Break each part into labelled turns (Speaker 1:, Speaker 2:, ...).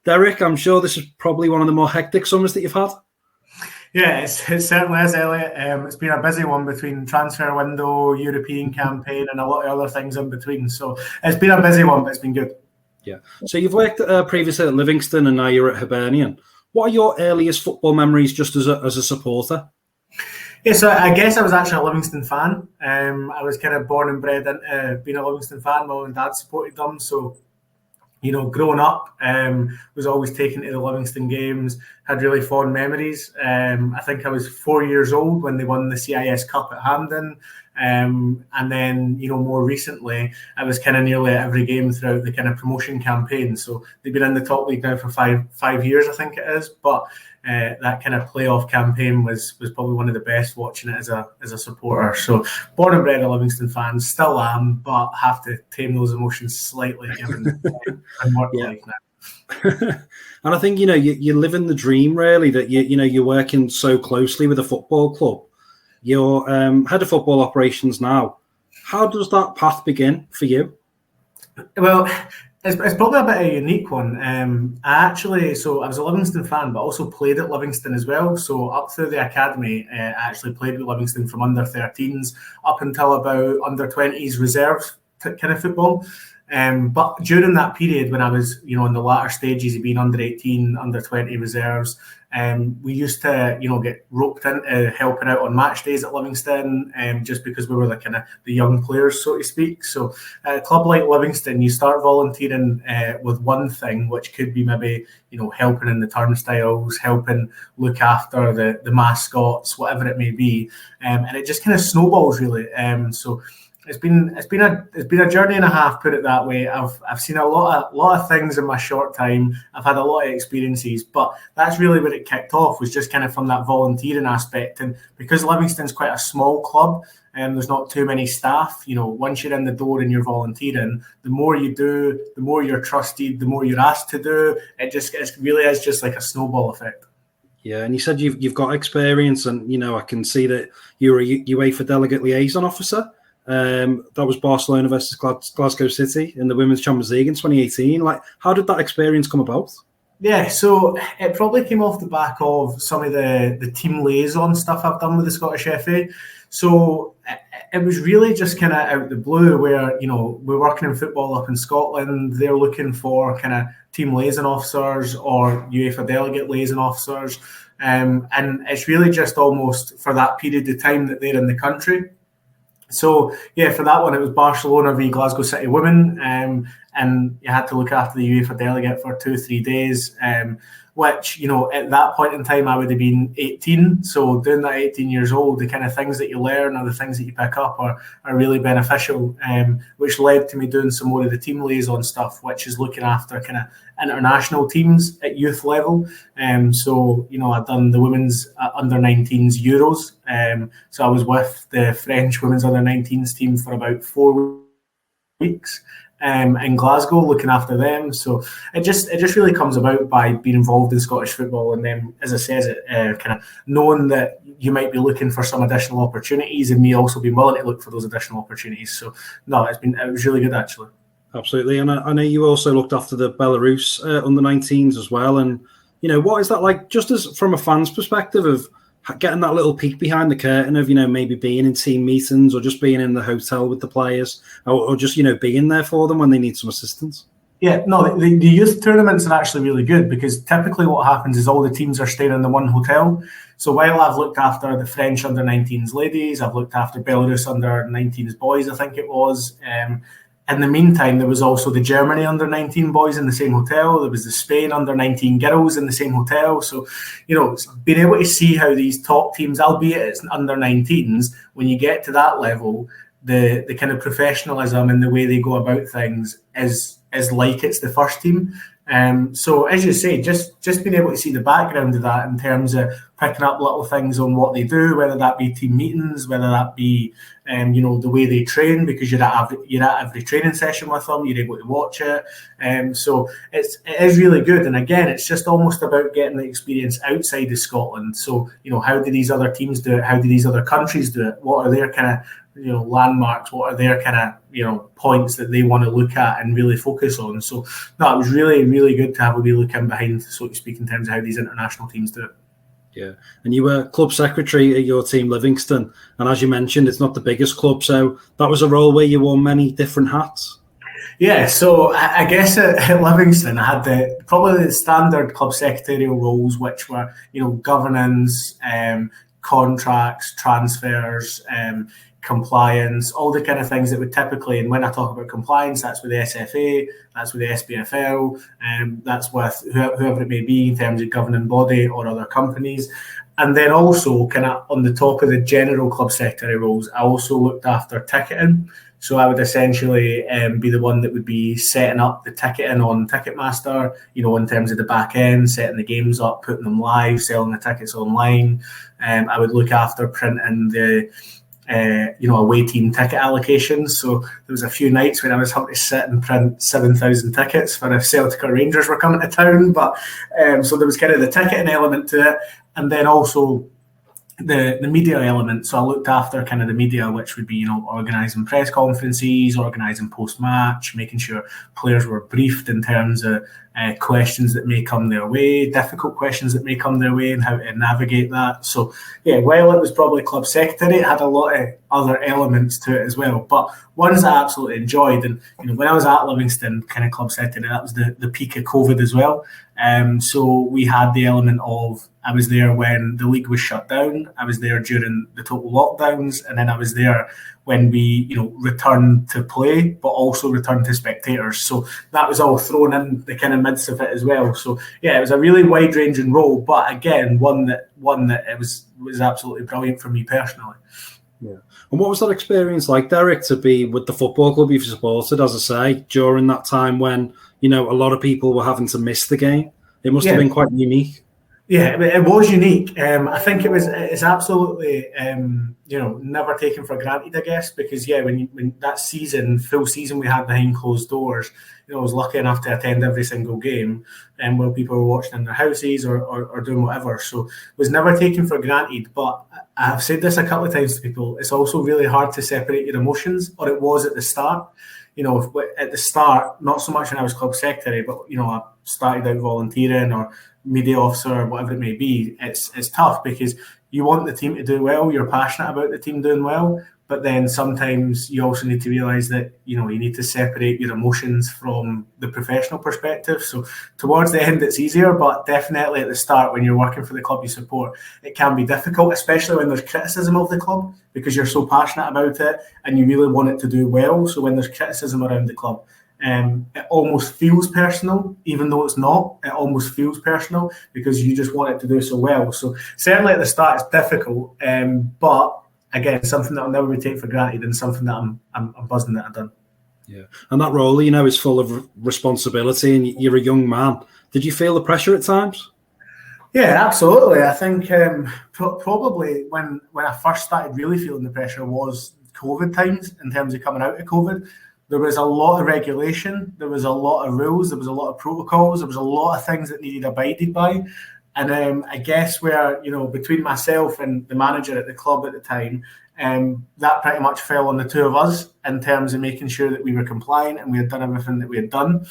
Speaker 1: Derek, I'm sure this is probably one of the more hectic summers that you've had.
Speaker 2: Yeah, it certainly is, Elliot. It's been a busy one between transfer window, European campaign, and a lot of other things in between. So it's been a busy one, but it's been good.
Speaker 1: Yeah. So you've worked previously at Livingston, and now you're at Hibernian. What are your earliest football memories just as a supporter?
Speaker 2: Yeah, so I guess I was actually a Livingston fan. I was kind of born and bred into being a Livingston fan. My mum and dad supported them, so growing up, was always taken to the Livingston games, had really fond memories. I think I was 4 years old when they won the CIS Cup at Hampden. And then, more recently, I was kind of nearly at every game throughout the kind of promotion campaign. So they've been in the top league now for five years, I think it is. But that kind of playoff campaign was probably one of the best watching it as a supporter. So born and bred a Livingston fan, still am, but have to tame those emotions slightly given work life now.
Speaker 1: And I think you live in the dream really that you're working so closely with a football club. You're head of football operations now. How does that path begin for you?
Speaker 2: Well, it's probably a bit of a unique one. I was a Livingston fan, but also played at Livingston as well. So up through the academy, I actually played with Livingston from under 13s up until about under 20s reserve kind of football. But during that period when I was, in the latter stages of being under 18, under 20 reserves, we used to, get roped into helping out on match days at Livingston, just because we were the young players, so to speak. So at a club like Livingston, you start volunteering with one thing, which could be maybe, helping in the turnstiles, helping look after the mascots, whatever it may be, and it just kind of snowballs really. So it's been a journey and a half, put it that way. I've seen a lot of things in my short time. I've had a lot of experiences, but that's really where it kicked off, was just kind of from that volunteering aspect. And because Livingston's quite a small club, and there's not too many staff, once you're in the door and you're volunteering, the more you do, the more you're trusted, the more you're asked to do. It really is just like a snowball effect.
Speaker 1: Yeah, and you said you've got experience, and I can see that you're a UEFA delegate liaison officer. That was Barcelona versus Glasgow City in the Women's Champions League in 2018. How did that experience come about?
Speaker 2: Yeah, so it probably came off the back of some of the team liaison stuff I've done with the Scottish FA. So it was really just kind of out the blue where, we're working in football up in Scotland. They're looking for kind of team liaison officers or UEFA delegate liaison officers. And it's really just almost for that period of time that they're in the country. So, yeah, for that one, it was Barcelona v Glasgow City Women, and you had to look after the UEFA delegate for 2-3 days, which, at that point in time, I would have been 18. So doing that 18 years old, the kind of things that you learn or the things that you pick up are really beneficial, which led to me doing some more of the team liaison stuff, which is looking after kind of international teams at youth level. So, I've done the women's under-19s Euros. So I was with the French women's under-19s team for about 4 weeks. In Glasgow, looking after them. So it just really comes about by being involved in Scottish football, and then, as I said, kind of knowing that you might be looking for some additional opportunities, and me also being willing to look for those additional opportunities. So no, it was really good actually.
Speaker 1: Absolutely, and I know you also looked after the Belarus under-19s as well. And what is that like, just as from a fan's perspective of getting that little peek behind the curtain of, maybe being in team meetings or just being in the hotel with the players or just, being there for them when they need some assistance?
Speaker 2: Yeah, no, the youth tournaments are actually really good because typically what happens is all the teams are staying in the one hotel. So while I've looked after the French under-19s ladies, I've looked after Belarus under-19s boys, I think it was. In the meantime, there was also the Germany under-19 boys in the same hotel. There was the Spain under-19 girls in the same hotel. So, being able to see how these top teams, albeit it's under-19s, when you get to that level, the kind of professionalism and the way they go about things is like it's the first team. So as you say, just being able to see the background of that in terms of picking up little things on what they do, whether that be team meetings, whether that be the way they train, because you're at every training session with them, you're able to watch it. So it is really good. And again, it's just almost about getting the experience outside of Scotland. So, how do these other teams do it? How do these other countries do it? What are their kind of landmarks? What are their kind of points that they want to look at and really focus on? So no, it was really, really good to have a wee look in behind, so to speak, in terms of how these international teams do it.
Speaker 1: Yeah, and you were club secretary at your team, Livingston, and as you mentioned, it's not the biggest club, so that was a role where you wore many different hats.
Speaker 2: Yeah, so I guess at Livingston, I had probably the standard club secretarial roles, which were governance, contracts, transfers, compliance, all the kind of things that would typically, and when I talk about compliance, that's with the SFA, that's with the SPFL, that's with whoever it may be in terms of governing body or other companies. And then also kind of on the top of the general club secretary roles, I also looked after ticketing. So I would essentially be the one that would be setting up the ticketing on Ticketmaster, in terms of the back end, setting the games up, putting them live, selling the tickets online. I would look after printing the away team ticket allocations. So there was a few nights when I was having to sit and print 7,000 tickets for if Celtic or Rangers were coming to town. But so there was kind of the ticketing element to it, and then also the media element. So I looked after kind of the media, which would be organising press conferences, organising post-match, making sure players were briefed in terms of questions that may come their way, difficult questions that may come their way, and how to navigate that. So yeah, while it was probably club secretary, it had a lot of other elements to it as well, but ones I absolutely enjoyed. And when I was at Livingston, kind of club secretary, that was the peak of COVID as well. So we had the element of, I was there when the league was shut down, I was there during the total lockdowns, and then I was there when we returned to play, but also returned to spectators. So that was all thrown in the kind of midst of it as well. So yeah, it was a really wide ranging role, but again, one that it was absolutely brilliant for me personally.
Speaker 1: Yeah. And what was that experience like, Derek, to be with the football club you've supported, as I say, during that time when a lot of people were having to miss the game? It must have been quite unique.
Speaker 2: Yeah, it was unique. I think it's absolutely never taken for granted, I guess, because when that full season we had behind closed doors, I was lucky enough to attend every single game, and while people were watching in their houses or doing whatever. So it was never taken for granted. But I've said this a couple of times to people, it's also really hard to separate your emotions, or it was at the start. At the start, not so much when I was club secretary, but I started out volunteering or media officer or whatever it may be. It's tough because you want the team to do well, you're passionate about the team doing well, but then sometimes you also need to realise that you need to separate your emotions from the professional perspective. So towards the end it's easier, but definitely at the start when you're working for the club you support, it can be difficult, especially when there's criticism of the club, because you're so passionate about it and you really want it to do well. So when there's criticism around the club, it almost feels personal, even though it's not. It almost feels personal because you just want it to do so well. So certainly at the start it's difficult, but again, something that I'll never be taken for granted, and something that I'm buzzing that I've done.
Speaker 1: Yeah, and that role, is full of responsibility, and you're a young man. Did you feel the pressure at times?
Speaker 2: Yeah, absolutely. I think probably when I first started really feeling the pressure was COVID times. In terms of coming out of COVID, there was a lot of regulation, there was a lot of rules, there was a lot of protocols, there was a lot of things that needed abided by. And I guess where, between myself and the manager at the club at the time, that pretty much fell on the two of us in terms of making sure that we were compliant and we had done everything that we had done.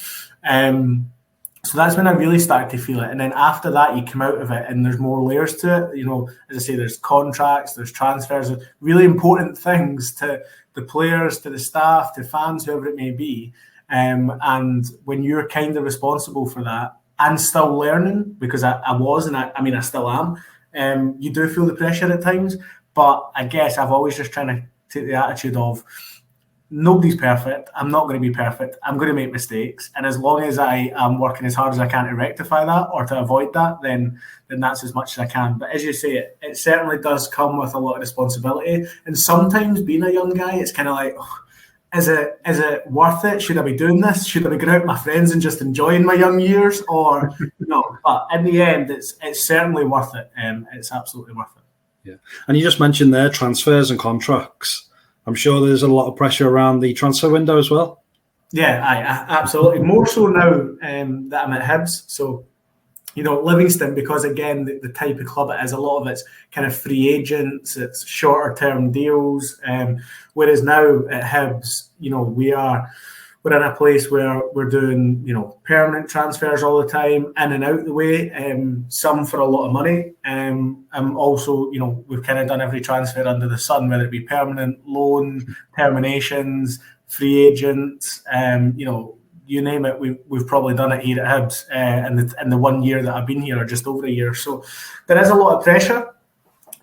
Speaker 2: So that's when I really started to feel it. And then after that, you come out of it and there's more layers to it. As I say, there's contracts, there's transfers, there's really important things to the players, to the staff, to fans, whoever it may be. And when you're kind of responsible for that, and still learning, because I was, and I still am, you do feel the pressure at times. But I guess I've always just trying to take the attitude of, nobody's perfect. I'm not going to be perfect. I'm going to make mistakes. And as long as I am working as hard as I can to rectify that or to avoid that, then that's as much as I can. But as you say, it certainly does come with a lot of responsibility. And sometimes being a young guy, it's kind of like, is it worth it? Should I be doing this? Should I be going out with my friends and just enjoying my young years? Or no? But in the end, it's certainly worth it. It's absolutely worth it.
Speaker 1: Yeah. And you just mentioned there transfers and contracts. I'm sure there's a lot of pressure around the transfer window as well.
Speaker 2: Yeah, absolutely. More so now that I'm at Hibs. So, Livingston, because again, the type of club it is, a lot of it's kind of free agents, it's shorter term deals. Whereas now at Hibs, we're in a place where we're doing, permanent transfers all the time, in and out the way, some for a lot of money. And also, we've kind of done every transfer under the sun, whether it be permanent, loan, terminations, free agents, you name it, we've probably done it here at Hibs in the 1 year that I've been here, or just over a year. So there is a lot of pressure,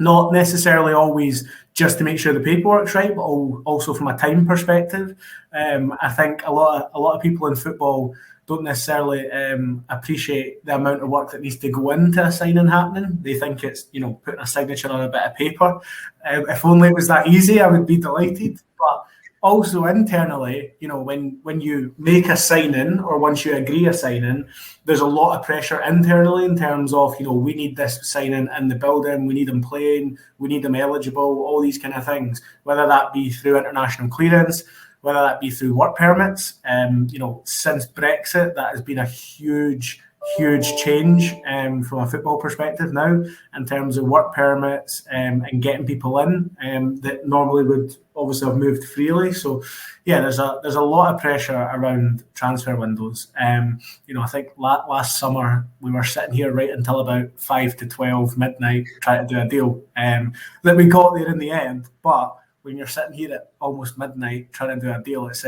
Speaker 2: not necessarily always just to make sure the paperwork's right, but also from a time perspective. I think a lot of people in football don't necessarily appreciate the amount of work that needs to go into a signing happening. They think it's putting a signature on a bit of paper. If only it was that easy, I would be delighted. But also internally, when you make a sign-in, or once you agree a sign-in, there's a lot of pressure internally in terms of, we need this sign-in in the building, we need them playing, we need them eligible, all these kind of things, whether that be through international clearance, whether that be through work permits. Since Brexit, that has been a huge change from a football perspective now, in terms of work permits and getting people in that normally would obviously have moved freely. So yeah, there's a lot of pressure around transfer windows. I think last summer we were sitting here right until about 5 to 12 midnight trying to do a deal that we got there in the end. But when you're sitting here at almost midnight trying to do a deal, it's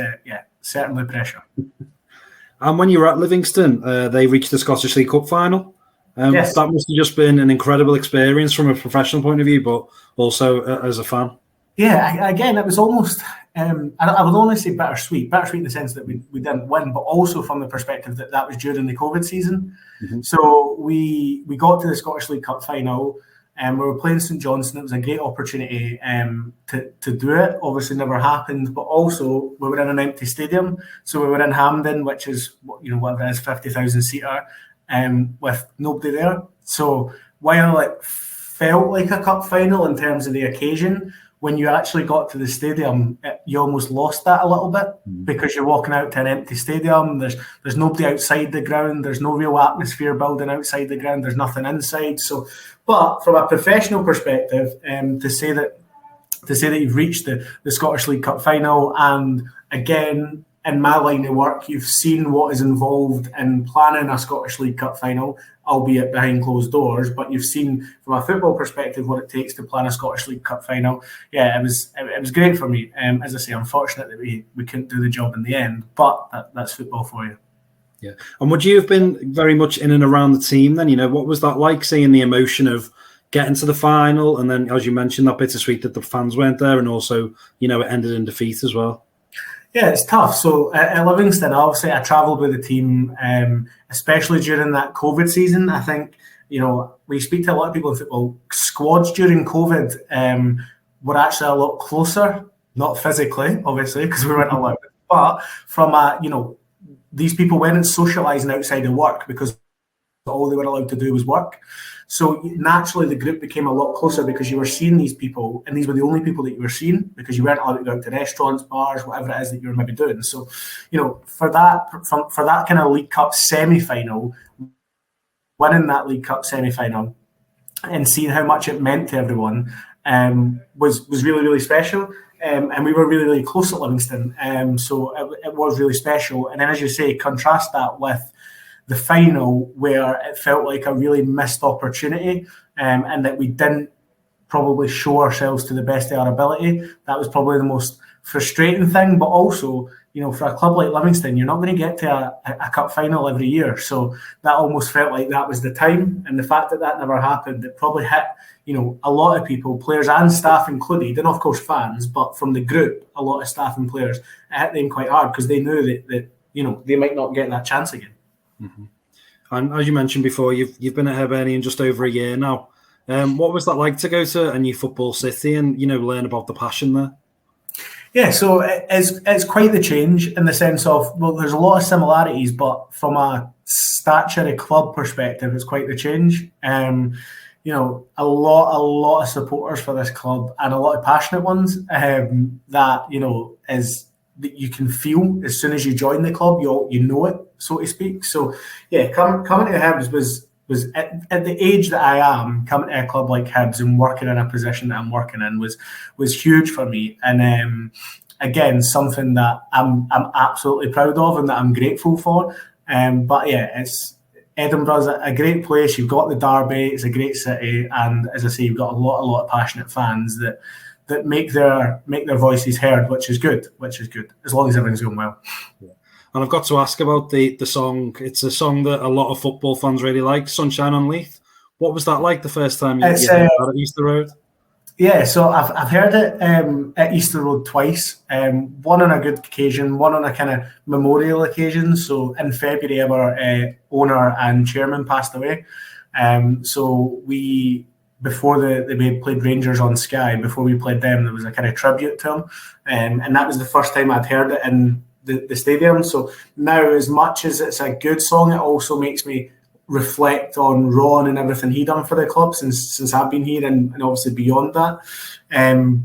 Speaker 2: certainly pressure.
Speaker 1: And when you were at Livingston, they reached the Scottish League Cup final.
Speaker 2: Yes.
Speaker 1: That must have just been an incredible experience from a professional point of view, but also as a fan.
Speaker 2: Yeah, again, it was almost, I would only say bittersweet in the sense that we didn't win, but also from the perspective that was during the COVID season. Mm-hmm. So we got to the Scottish League Cup final, and we were playing St Johnstone. It was a great opportunity to do it. Obviously never happened, but also we were in an empty stadium. So we were in Hampden, which is, whatever it is, 50,000 seater, with nobody there. So while it felt like a cup final in terms of the occasion, when you actually got to the stadium, you almost lost that a little bit, because you're walking out to an empty stadium. There's nobody outside the ground. There's no real atmosphere building outside the ground. There's nothing inside. So, but from a professional perspective, to say that you've reached the Scottish League Cup final, and again, in my line of work, you've seen what is involved in planning a Scottish League Cup final, albeit behind closed doors, but you've seen from a football perspective what it takes to plan a Scottish League Cup final. Yeah, it was great for me. As I say, unfortunate that we couldn't do the job in the end, but that's football for you.
Speaker 1: Yeah. And would you have been very much in and around the team then? What was that like, seeing the emotion of getting to the final, and then, as you mentioned, that bittersweet that the fans weren't there, and also, it ended in defeat as well?
Speaker 2: Yeah, it's tough. So at Livingston, obviously, I travelled with the team, especially during that COVID season. I think, we speak to a lot of people in football. Squads during COVID were actually a lot closer, not physically, obviously, because we weren't allowed, but from these people weren't socialising outside of work, because all they were allowed to do was work. So naturally, the group became a lot closer, because you were seeing these people, and these were the only people that you were seeing, because you weren't allowed to go out to restaurants, bars, whatever it is that you were maybe doing. So, for that kind of League Cup semi-final, winning that League Cup semi-final, and seeing how much it meant to everyone, was really, really special. And we were really, really close at Livingston. So it was really special. And then, as you say, contrast that with the final, where it felt like a really missed opportunity, and that we didn't probably show ourselves to the best of our ability. That was probably the most frustrating thing. But also, for a club like Livingston, you're not going to get to a cup final every year. So that almost felt like that was the time. And the fact that never happened, it probably hit, a lot of people, players and staff included, and of course fans, but from the group, a lot of staff and players, it hit them quite hard, because they knew that they might not get that chance again.
Speaker 1: Mm-hmm. And as you mentioned before, you've been at Hibernian just over a year now. What was that like to go to a new football city and learn about the passion there?
Speaker 2: Yeah, so it's quite the change in the sense of, well, there's a lot of similarities, but from a statutory club perspective, it's quite the change. A lot of supporters for this club and a lot of passionate ones that that you can feel as soon as you join the club. You know it, so to speak. So yeah, coming to Hibs was at the age that I am, coming to a club like Hibs and working in a position that I'm working in was huge for me. And again, something that I'm absolutely proud of and that I'm grateful for. But yeah, Edinburgh's a great place. You've got the Derby, it's a great city, and as I say, you've got a lot of passionate fans that make their voices heard, which is good, as long as everything's going well.
Speaker 1: Yeah. And I've got to ask about the song. It's a song that a lot of football fans really like, Sunshine on Leith. What was that like the first time you heard that at Easter Road?
Speaker 2: Yeah, so I've heard it at Easter Road twice. One on a good occasion, one on a kind of memorial occasion. So in February, our owner and chairman passed away. So before they played Rangers on Sky, before we played them, there was a kind of tribute to him. And that was the first time I'd heard it in the stadium. So now, as much as it's a good song, it also makes me reflect on Ron and everything he done for the club since I've been here and obviously beyond that.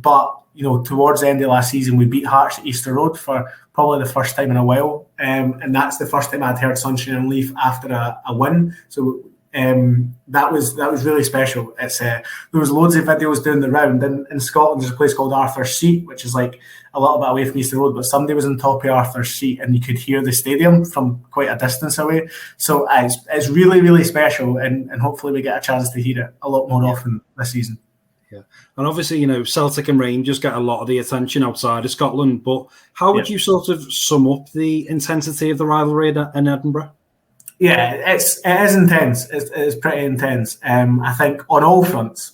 Speaker 2: But towards the end of last season, we beat Hearts at Easter Road for probably the first time in a while, and that's the first time I'd heard Sunshine on Leith after a win. So that was really special. There was loads of videos doing the round. In Scotland, there's a place called Arthur's Seat, which is like a little bit away from Easter Road, but somebody was on top of Arthur's Seat and you could hear the stadium from quite a distance away. So it's really, really special, and hopefully we get a chance to hear it a lot more often this season.
Speaker 1: Yeah, and obviously, Celtic and Rangers get a lot of the attention outside of Scotland, but how would you sort of sum up the intensity of the rivalry in Edinburgh?
Speaker 2: Yeah, it is intense. It's pretty intense. I think on all fronts.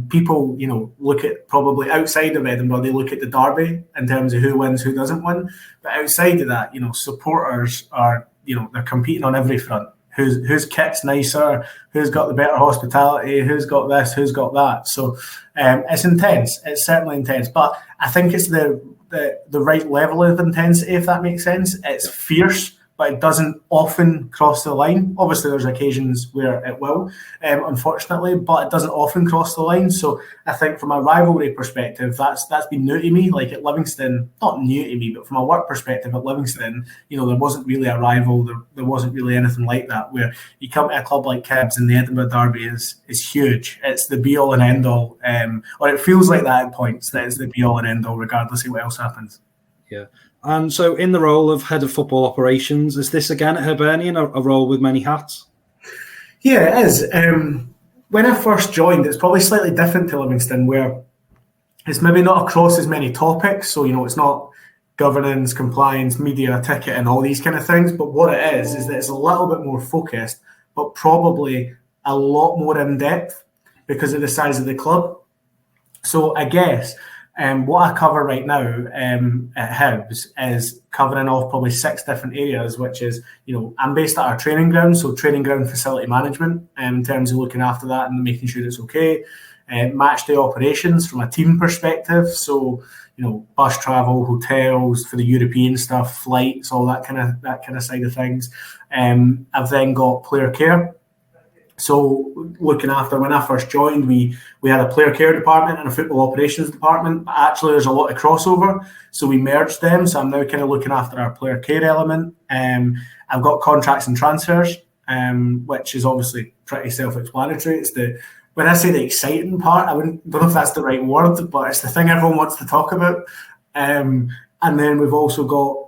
Speaker 2: People, look at probably outside of Edinburgh, they look at the Derby in terms of who wins, who doesn't win. But outside of that, supporters are, they're competing on every front. Whose kit's nicer, who's got the better hospitality, who's got this, who's got that. So it's intense. It's certainly intense. But I think it's the right level of intensity, if that makes sense. It's fierce, but it doesn't often cross the line. Obviously, there's occasions where it will, unfortunately, but it doesn't often cross the line. So I think from a rivalry perspective, that's been new to me. Like at Livingston, not new to me, but from a work perspective at Livingston, there wasn't really a rival. There wasn't really anything like that, where you come to a club like Hibs and the Edinburgh Derby is huge. It's the be-all and end-all, or it feels like that at points, that it's the be-all and end-all, regardless of what else happens.
Speaker 1: Yeah. And so in the role of head of football operations, is this again at Hibernian a role with many hats?
Speaker 2: Yeah, it is. When I first joined, it's probably slightly different to Livingston, where it's maybe not across as many topics. So, it's not governance, compliance, media, ticket and all these kind of things. But what it is that it's a little bit more focused, but probably a lot more in-depth because of the size of the club. So I guess... what I cover right now at Hibs is covering off probably 6 different areas, which is, I'm based at our training ground, so training ground facility management in terms of looking after that and making sure it's okay. Match day operations from a team perspective, so bus travel, hotels for the European stuff, flights, all that kind of side of things. I've then got player care. So looking after, when I first joined, we had a player care department and a football operations department. But actually, there's a lot of crossover, so we merged them. So I'm now kind of looking after our player care element. I've got contracts and transfers, which is obviously pretty self-explanatory. It's when I say the exciting part, don't know if that's the right word, but it's the thing everyone wants to talk about. And then we've also got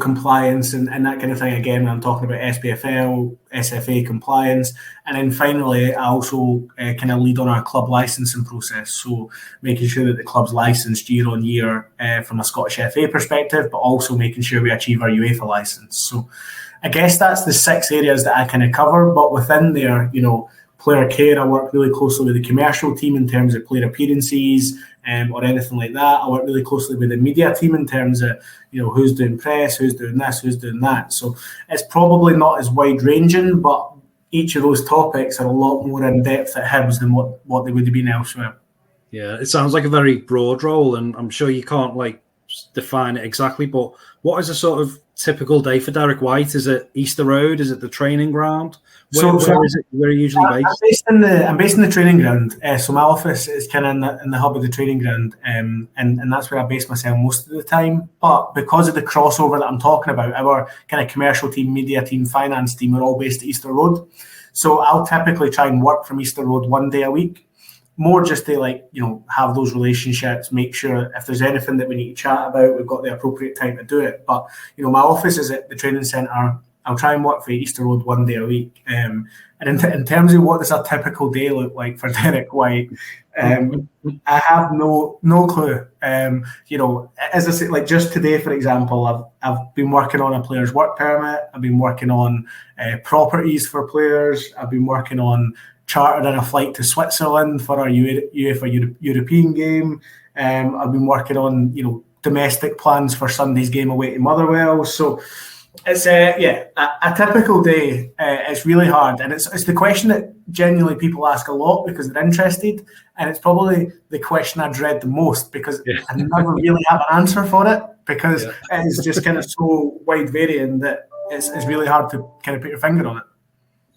Speaker 2: compliance and that kind of thing. Again, I'm talking about SPFL, SFA compliance. And then finally, I also kind of lead on our club licensing process. So making sure that the club's licensed year on year from a Scottish FA perspective, but also making sure we achieve our UEFA license. So I guess that's the 6 areas that I kind of cover. But within there, player care, I work really closely with the commercial team in terms of player appearances or anything like that. I work really closely with the media team in terms of, who's doing press, who's doing this, who's doing that. So it's probably not as wide-ranging, but each of those topics are a lot more in-depth at Hibs than what they would have been elsewhere.
Speaker 1: Yeah, it sounds like a very broad role, and I'm sure you can't like define it exactly. But what is a sort of typical day for Derek White? Is it Easter Road? Is it the training ground? Where is it? Where are you usually based?
Speaker 2: I'm based in the training ground. So my office is kind of in the hub of the training ground, and that's where I base myself most of the time. But because of the crossover that I'm talking about, our kind of commercial team, media team, finance team are all based at Easter Road. So I'll typically try and work from Easter Road one day a week. More just to have those relationships, make sure if there's anything that we need to chat about, we've got the appropriate time to do it. But my office is at the training centre. I'll try and work for Easter Road one day a week. And in terms of what does a typical day look like for Derek White, I have no clue. As I say, like just today, for example, I've been working on a player's work permit. I've been working on properties for players. I've been working on chartering a flight to Switzerland for our UEFA European game. I've been working on domestic plans for Sunday's game away to Motherwell. So it's a typical day. It's really hard, and it's the question that genuinely people ask a lot because they're interested, and it's probably the question I dread the most because I never really have an answer for it because it is just kind of so wide varying that it's really hard to kind of put your finger on it.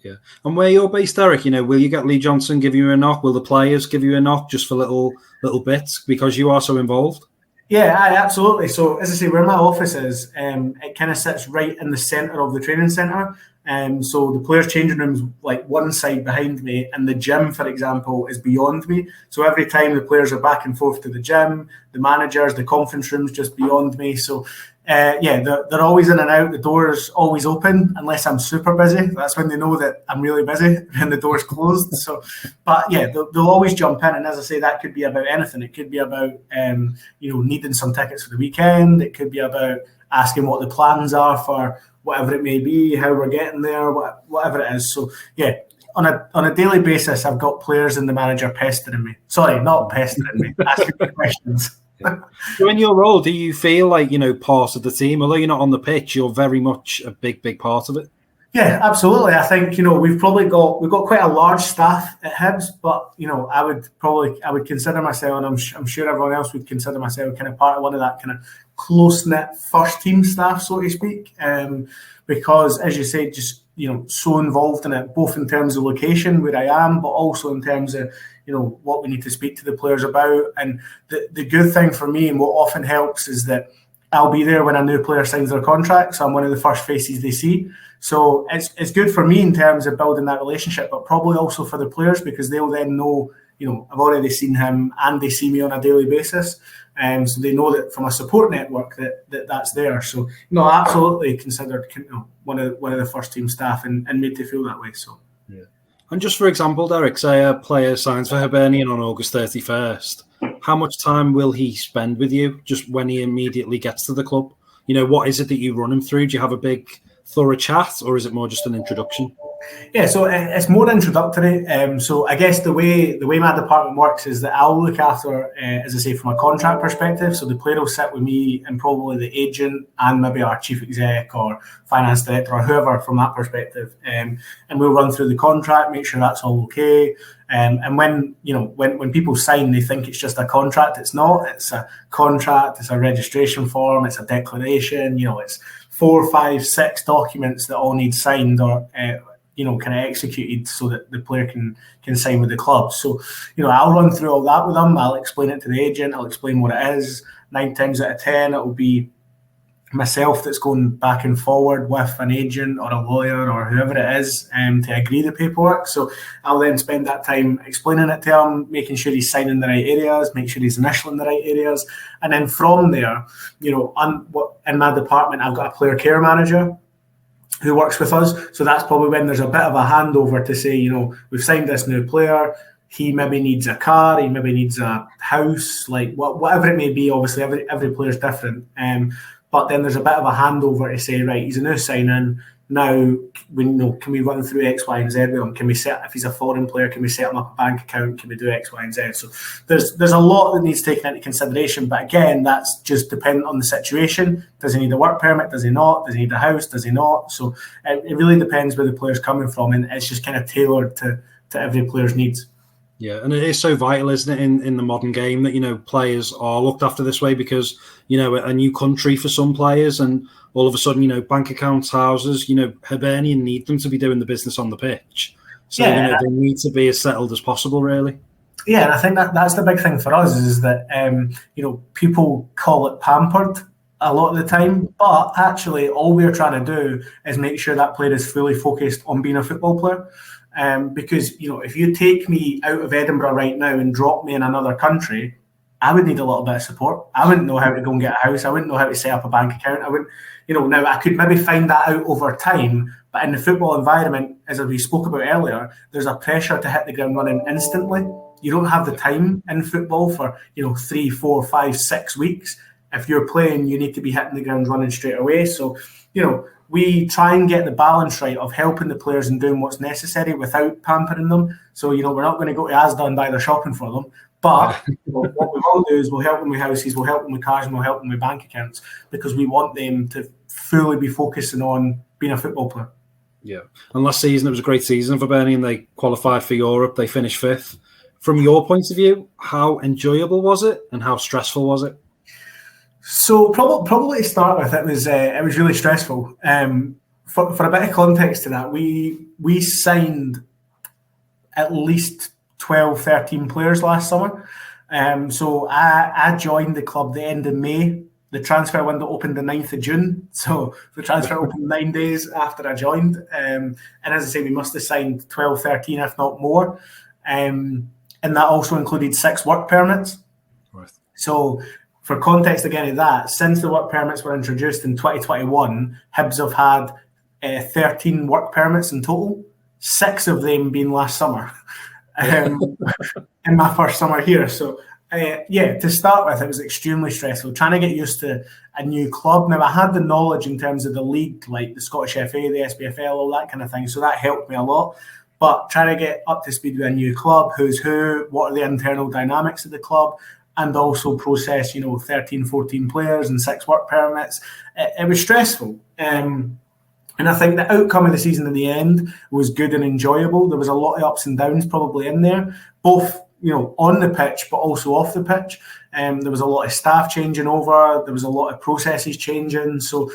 Speaker 1: Yeah. And where you're based, Eric, will you get Lee Johnson give you a knock? Will the players give you a knock just for little bits because you are so involved?
Speaker 2: Yeah, absolutely. So as I say, where my office is, it kind of sits right in the centre of the training centre. So the players' changing room's like one side behind me, and the gym, for example, is beyond me. So every time the players are back and forth to the gym, the managers, the conference room's just beyond me. So they're always in and out. The door's always open unless I'm super busy. That's when they know that I'm really busy and the door's closed. So, but they'll always jump in. And as I say, that could be about anything. It could be about needing some tickets for the weekend. It could be about asking what the plans are for whatever it may be, how we're getting there, whatever it is. So on a daily basis, I've got players and the manager pestering me. Sorry, not pestering me, asking me questions.
Speaker 1: So in your role, do you feel like part of the team? Although you're not on the pitch, you're very much a big part of it.
Speaker 2: Yeah, absolutely. I think we've got quite a large staff at Hibs, but I would consider myself, and I'm sure everyone else would consider myself kind of part of one of that kind of close knit first team staff, so to speak. Because as you say, just so involved in it, both in terms of location where I am, but also in terms of what we need to speak to the players about. And the good thing for me, and what often helps, is that I'll be there when a new player signs their contract, so I'm one of the first faces they see. So it's good for me in terms of building that relationship, but probably also for the players because they'll then know, I've already seen him and they see me on a daily basis. So they know that from a support network that's there. So absolutely considered one of the first team staff and made to feel that way. So
Speaker 1: yeah. And just for example, Derek, say a player signs for Hibernian on August 31st. How much time will he spend with you just when he immediately gets to the club? What is it that you run him through? Do you have a big thorough chat, or is it more just an introduction?
Speaker 2: Yeah, so it's more introductory. So I guess the way my department works is that I'll look after, as I say, from a contract perspective. So the player will sit with me and probably the agent and maybe our chief exec or finance director or whoever from that perspective. And we'll run through the contract, make sure that's all okay. And when people sign, they think it's just a contract. It's not. It's a contract. It's a registration form. It's a declaration. It's 4, 5, 6 documents that all need signed or kind of executed so that the player can sign with the club. So I'll run through all that with them. I'll explain it to the agent. I'll explain what it is. 9 times out of 10, it will be myself that's going back and forward with an agent or a lawyer or whoever it is to agree the paperwork. So I'll then spend that time explaining it to him, making sure he's signing the right areas, make sure he's initialing the right areas. And then from there, in my department, I've got a player care manager who works with us. So that's probably when there's a bit of a handover to say, we've signed this new player. He maybe needs a car, he maybe needs a house, like whatever it may be. Obviously, every player's different. But then there's a bit of a handover to say, right, he's a new sign-in. Now, can we run through X, Y, and Z with him? Can we if he's a foreign player, can we set him up a bank account? Can we do X, Y, and Z? So there's a lot that needs taken into consideration. But again, that's just dependent on the situation. Does he need a work permit? Does he not? Does he need a house? Does he not? So it really depends where the player's coming from, and it's just kind of tailored to every player's needs.
Speaker 1: Yeah, and it is so vital, isn't it, in the modern game that, players are looked after this way because, a new country for some players and all of a sudden, bank accounts, houses, Hibernian need them to be doing the business on the pitch. So,
Speaker 2: Yeah,
Speaker 1: they need to be as settled as possible, really.
Speaker 2: Yeah, and I think that's the big thing for us is that people call it pampered a lot of the time, but actually all we're trying to do is make sure that player is fully focused on being a football player. Because if you take me out of Edinburgh right now and drop me in another country, I would need a little bit of support. I wouldn't know how to go and get a house. I wouldn't know how to set up a bank account. I wouldn't, now I could maybe find that out over time, but in the football environment, as we spoke about earlier, there's a pressure to hit the ground running instantly. You don't have the time in football for 3, 4, 5, 6 weeks. If you're playing, you need to be hitting the ground running straight away. So we try and get the balance right of helping the players and doing what's necessary without pampering them. So we're not going to go to Aston and buy their shopping for them. But what we will do is we'll help them with houses, we'll help them with cars, and we'll help them with bank accounts because we want them to fully be focusing on being a football player.
Speaker 1: Yeah, and last season it was a great season for Hibernian. They qualified for Europe. They finished 5th. From your point of view, how enjoyable was it, and how stressful was it?
Speaker 2: So probably to start with, it was really stressful. For a bit of context to that, we signed at least 12, 13 players last summer. So I joined the club the end of May. The transfer window opened the 9th of June. So the transfer opened 9 days after I joined. And as I say, we must have signed 12, 13, if not more. And that also included 6 work permits.
Speaker 1: Right.
Speaker 2: So for context again of that, since the work permits were introduced in 2021, Hibs have had 13 work permits in total, 6 of them being last summer. In my first summer here. So to start with, it was extremely stressful trying to get used to a new club. Now I had the knowledge in terms of the league, like the Scottish FA, the SPFL, all that kind of thing, so that helped me a lot. But trying to get up to speed with a new club, who's who, what are the internal dynamics of the club, and also process 13, 14 players and 6 work permits, it was stressful. And I think the outcome of the season in the end was good and enjoyable. There was a lot of ups and downs probably in there, both on the pitch but also off the pitch. There was a lot of staff changing over. There was a lot of processes changing. So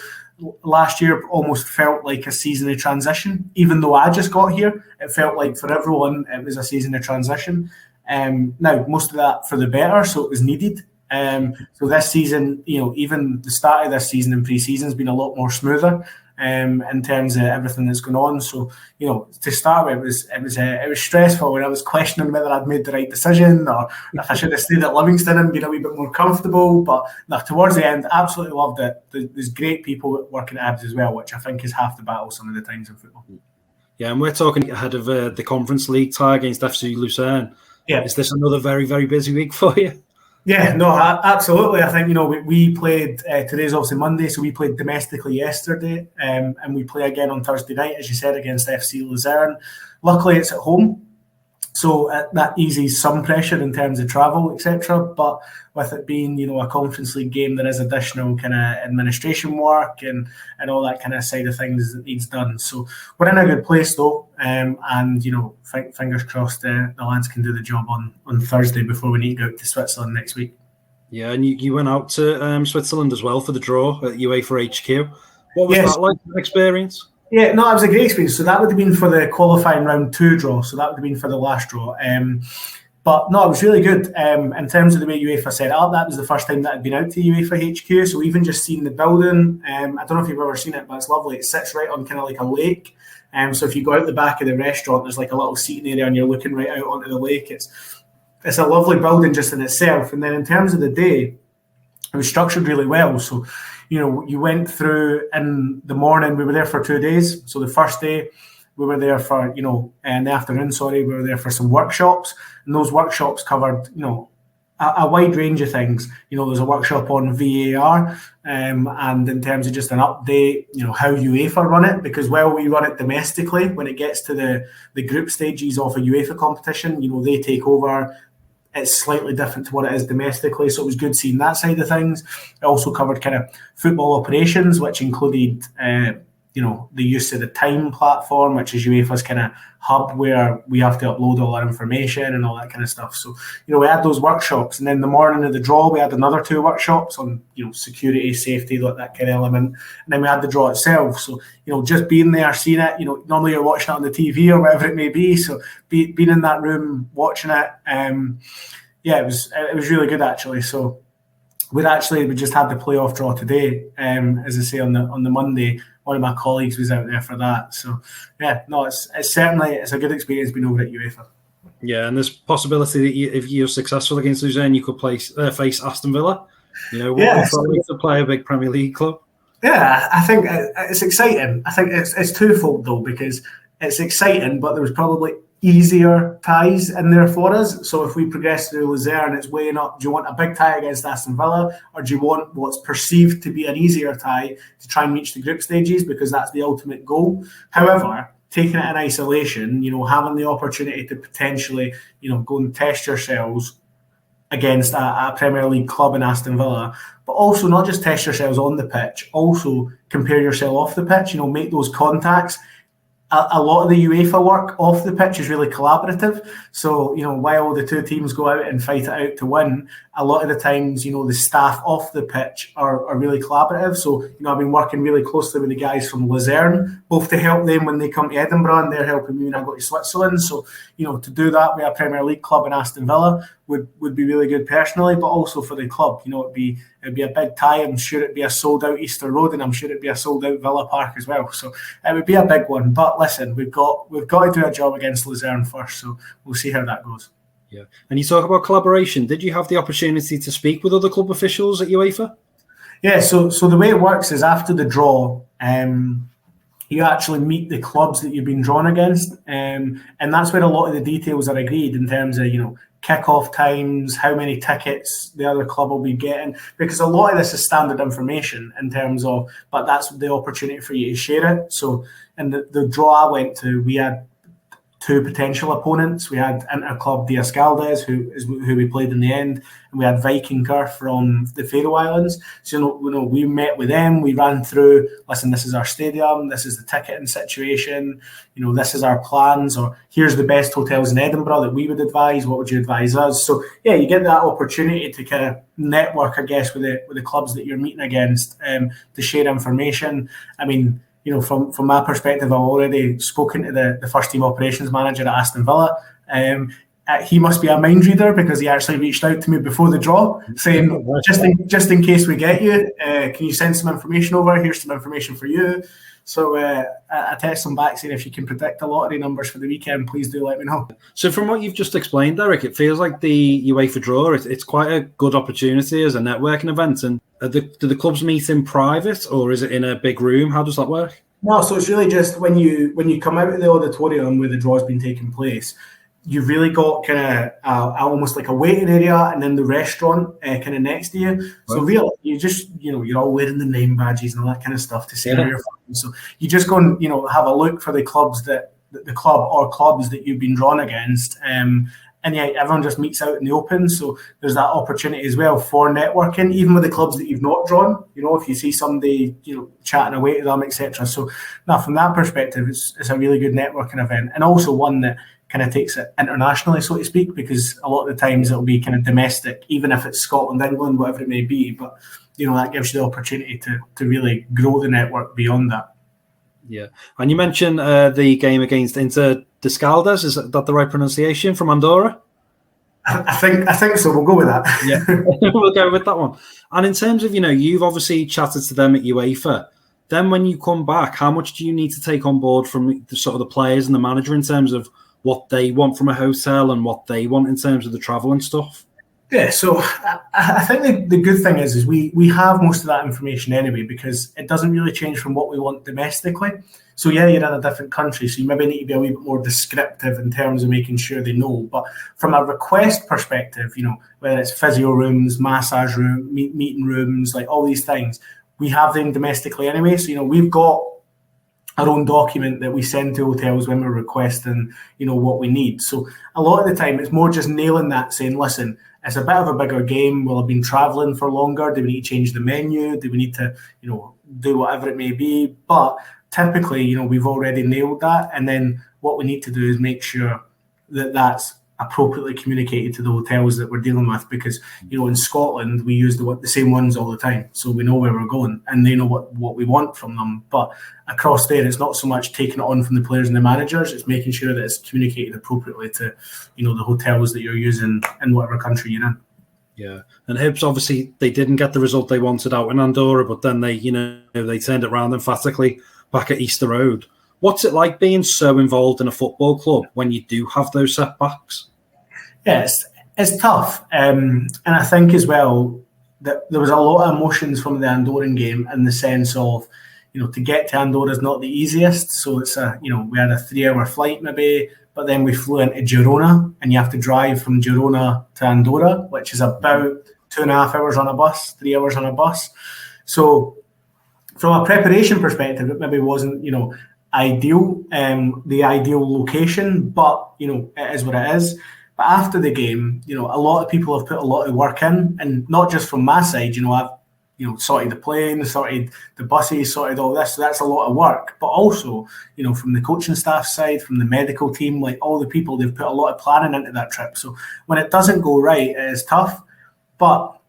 Speaker 2: last year almost felt like a season of transition. Even though I just got here, it felt like for everyone it was a season of transition. Now, most of that for the better, so it was needed. So this season, even the start of this season and pre-season has been a lot more smoother. In terms of everything that's going on, so to start with, it was stressful when I was questioning whether I'd made the right decision or if I should have stayed at Livingston and been a wee bit more comfortable. But towards the end, absolutely loved it. There's great people working at Hibs as well, which I think is half the battle some of the times in football.
Speaker 1: Yeah, and we're talking ahead of the Conference League tie against FC Luzern.
Speaker 2: Yeah,
Speaker 1: is this another very, very busy week for you?
Speaker 2: Yeah, no, absolutely. I think, we played, today's obviously Monday, so we played domestically yesterday, and we play again on Thursday night, as you said, against FC Luzern. Luckily, it's at home, so that eases some pressure in terms of travel, etc. But with it being, a Conference League game, there is additional kind of administration work and all that kind of side of things that needs done. So we're in a good place, though, and, fingers crossed the lads can do the job on Thursday before we need to go out to Switzerland next week.
Speaker 1: Yeah, and you went out to Switzerland as well for the draw at UEFA HQ. What was that like, experience?
Speaker 2: Yeah, no, it was a great experience. So that would have been for the qualifying round 2 draw. So that would have been for the last draw. But no, it was really good. In terms of the way UEFA set it up, that was the first time that I'd been out to UEFA HQ. So even just seeing the building, I don't know if you've ever seen it, but it's lovely. It sits right on kind of like a lake. So if you go out the back of the restaurant, there's like a little seating area and you're looking right out onto the lake. It's a lovely building just in itself. And then in terms of the day, it was structured really well. So, you went through in the morning, we were there for 2 days. So the first day we were there for, in the afternoon, we were there for some workshops. And those workshops covered, a wide range of things. There's a workshop on VAR, and in terms of just an update, how UEFA run it, because while we run it domestically, when it gets to the group stages of a UEFA competition, they take over. It's slightly different to what it is domestically, so it was good seeing that side of things. It also covered kind of football operations, which included the use of the Time platform, which is UEFA's kind of hub where we have to upload all our information and all that kind of stuff. So, we had those workshops, and then the morning of the draw, we had another 2 workshops on, security, safety, that kind of element. And then we had the draw itself. So, just being there, seeing it, normally you're watching it on the TV or whatever it may be. So being in that room, watching it, it was really good actually. So we just had the playoff draw today, as I say, on the Monday. One of my colleagues was out there for that. So it's certainly a good experience being over at UEFA.
Speaker 1: Yeah, and there's possibility that if you're successful against Luzern, you could face Aston Villa. It's like to play a big Premier League club.
Speaker 2: Yeah, I think it's exciting. I think it's twofold though, because it's exciting, but there was probably easier ties in there for us. So if we progress through Luzern, it's weighing up, do you want a big tie against Aston Villa, or do you want what's perceived to be an easier tie to try and reach the group stages, because that's the ultimate goal. However, taking it in isolation, having the opportunity to potentially, go and test yourselves against a Premier League club in Aston Villa, but also not just test yourselves on the pitch, also compare yourself off the pitch, make those contacts. A lot of the UEFA work off the pitch is really collaborative. So, while the 2 teams go out and fight it out to win, a lot of the times, the staff off the pitch are really collaborative. So, I've been working really closely with the guys from Luzern, both to help them when they come to Edinburgh, and they're helping me when I go to Switzerland. So, to do that with a Premier League club in Aston Villa would be really good personally, but also for the club. It'd be a big tie. I'm sure it'd be a sold out Easter Road, and I'm sure it'd be a sold out Villa Park as well. So it would be a big one. But listen, we've got to do a job against Luzern first. So we'll see how that goes.
Speaker 1: Yeah. And you talk about collaboration. Did you have the opportunity to speak with other club officials at UEFA?
Speaker 2: Yeah. So the way it works is after the draw, you actually meet the clubs that you've been drawn against, and that's where a lot of the details are agreed in terms of kick-off times, how many tickets the other club will be getting, because a lot of this is standard information in terms of, but that's the opportunity for you to share it. So in the draw I went to, we had 2 potential opponents. We had Interclub Dias Galdes, who we played in the end, and we had Vikingur from the Faroe Islands. So we met with them. We ran through, listen, this is our stadium, this is the ticketing situation, this is our plans, or here's the best hotels in Edinburgh that we would advise. What would you advise us? So yeah, you get that opportunity to kind of network, I guess, with the clubs that you're meeting against, to share information. I mean, from my perspective, I've already spoken to the first team operations manager at Aston Villa. He must be a mind reader, because he actually reached out to me before the draw saying, just in case we get you, can you send some information over? Here's some information for you. So I text him back saying, if you can predict the lottery numbers for the weekend, please do let me know.
Speaker 1: So from what you've just explained, Derek, it feels like the UEFA draw, it's quite a good opportunity as a networking event. And do the clubs meet in private, or is it in a big room? How does that work?
Speaker 2: No, so it's really just when you come out of the auditorium where the draw's been taking place, you've really got kind of almost like a waiting area, and then the restaurant kind of next to you. So really, you just, you're all wearing the name badges and all that kind of stuff to say where you're from. So you just go and, have a look for the clubs that the club or clubs that you've been drawn against. And yeah, everyone just meets out in the open. So there's that opportunity as well for networking, even with the clubs that you've not drawn. If you see somebody, chatting away to them, etc. So now from that perspective, it's a really good networking event, and also one that kind of takes it internationally, so to speak, because a lot of the times it'll be kind of domestic, even if it's Scotland, England, whatever it may be. But that gives you the opportunity to really grow the network beyond that.
Speaker 1: Yeah, and you mentioned the game against Inter Descaldes. Is that the right pronunciation, from Andorra?
Speaker 2: I think so. We'll go with that.
Speaker 1: Yeah, we'll go with that one. And in terms of, you've obviously chatted to them at UEFA. Then when you come back, how much do you need to take on board from the players and the manager in terms of what they want from a hotel and what they want in terms of the travel and stuff?
Speaker 2: Yeah, so I think the good thing is we have most of that information anyway, because it doesn't really change from what we want domestically. So yeah, you're in a different country, so you maybe need to be a wee bit more descriptive in terms of making sure they know. But from a request perspective, whether it's physio rooms, massage room, meeting rooms, like all these things, we have them domestically anyway. So we've got our own document that we send to hotels when we're requesting, what we need. So a lot of the time it's more just nailing that, saying, listen, it's a bit of a bigger game. We'll have been travelling for longer. Do we need to change the menu? Do we need to, do whatever it may be? But typically, we've already nailed that. And then what we need to do is make sure that that's appropriately communicated to the hotels that we're dealing with, because in Scotland we use the same ones all the time, so we know where we're going and they know what we want from them. But across there, it's not so much taking it on from the players and the managers, it's making sure that it's communicated appropriately to the hotels that you're using in whatever country you're in.
Speaker 1: Yeah, and Hibs, obviously they didn't get the result they wanted out in Andorra, but then they turned it around emphatically back at Easter Road. What's it like being so involved in a football club when you do have those setbacks?
Speaker 2: Yeah, it's tough. And I think as well that there was a lot of emotions from the Andorran game, in the sense of, to get to Andorra is not the easiest. So it's we had a 3-hour flight maybe, but then we flew into Girona, and you have to drive from Girona to Andorra, which is about 2.5 hours on a bus, 3 hours on a bus. So from a preparation perspective, it maybe wasn't, ideal, the ideal location, but it is what it is. But after the game, a lot of people have put a lot of work in, and not just from my side. I've sorted the plane, sorted the buses, sorted all this. So that's a lot of work. But also, from the coaching staff side, from the medical team, like all the people, they've put a lot of planning into that trip. So when it doesn't go right, it is tough. But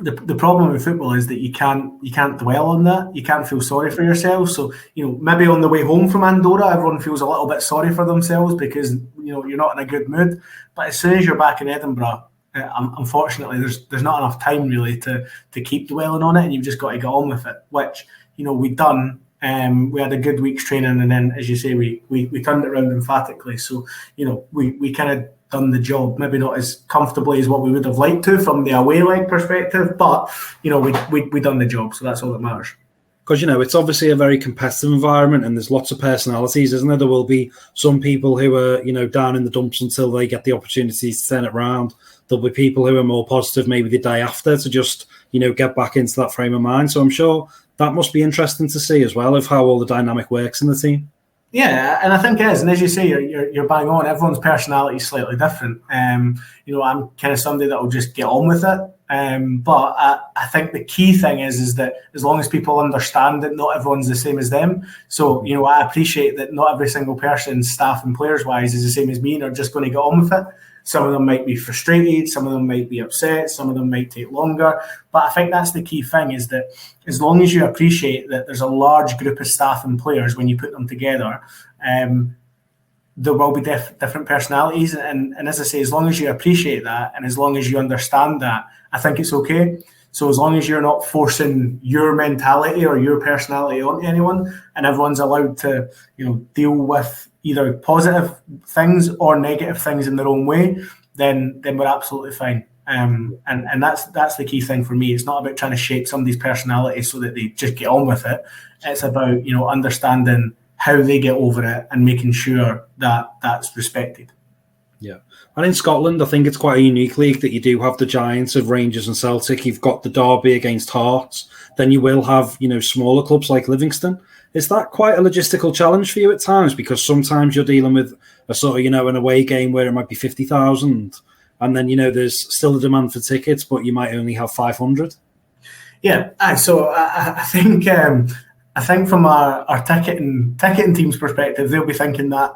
Speaker 2: the problem with football is that you can't dwell on that. You can't feel sorry for yourself. So maybe on the way home from Andorra, everyone feels a little bit sorry for themselves because you're not in a good mood. But as soon as you're back in Edinburgh, unfortunately, there's not enough time really to keep dwelling on it, and you've just got to get on with it. Which we've done. We had a good week's training, and then, as you say, we turned it around emphatically. So we kind of done the job, maybe not as comfortably as what we would have liked to from the away leg perspective, but we done the job, so that's all that matters.
Speaker 1: Because it's obviously a very competitive environment, and there's lots of personalities, isn't there? There will be some people who are down in the dumps until they get the opportunity to turn it around. There'll be people who are more positive maybe the day after to just get back into that frame of mind. So I'm sure that must be interesting to see as well, of how all the dynamic works in the team.
Speaker 2: Yeah, and I think it is. And as you say, you're bang on. Everyone's personality is slightly different. I'm kind of somebody that will just get on with it. But I think the key thing is that as long as people understand that not everyone's the same as them. So, I appreciate that not every single person, staff and players-wise, is the same as me and are just going to get on with it. Some of them might be frustrated, some of them might be upset, some of them might take longer. But I think that's the key thing, is that as long as you appreciate that there's a large group of staff and players, when you put them together, there will be different personalities. And as I say, as long as you appreciate that and as long as you understand that, I think it's okay. So as long as you're not forcing your mentality or your personality onto anyone, and everyone's allowed to, deal with either positive things or negative things in their own way, then we're absolutely fine. And that's the key thing for me. It's not about trying to shape somebody's personality so that they just get on with it. It's about understanding how they get over it and making sure that that's respected.
Speaker 1: Yeah. And in Scotland, I think it's quite a unique league that you do have the giants of Rangers and Celtic. You've got the derby against Hearts. Then you will have, smaller clubs like Livingston. Is that quite a logistical challenge for you at times? Because sometimes you're dealing with a sort of, an away game where it might be 50,000. And then, there's still a demand for tickets, but you might only have 500.
Speaker 2: Yeah. So I think from our ticketing team's perspective, they'll be thinking that.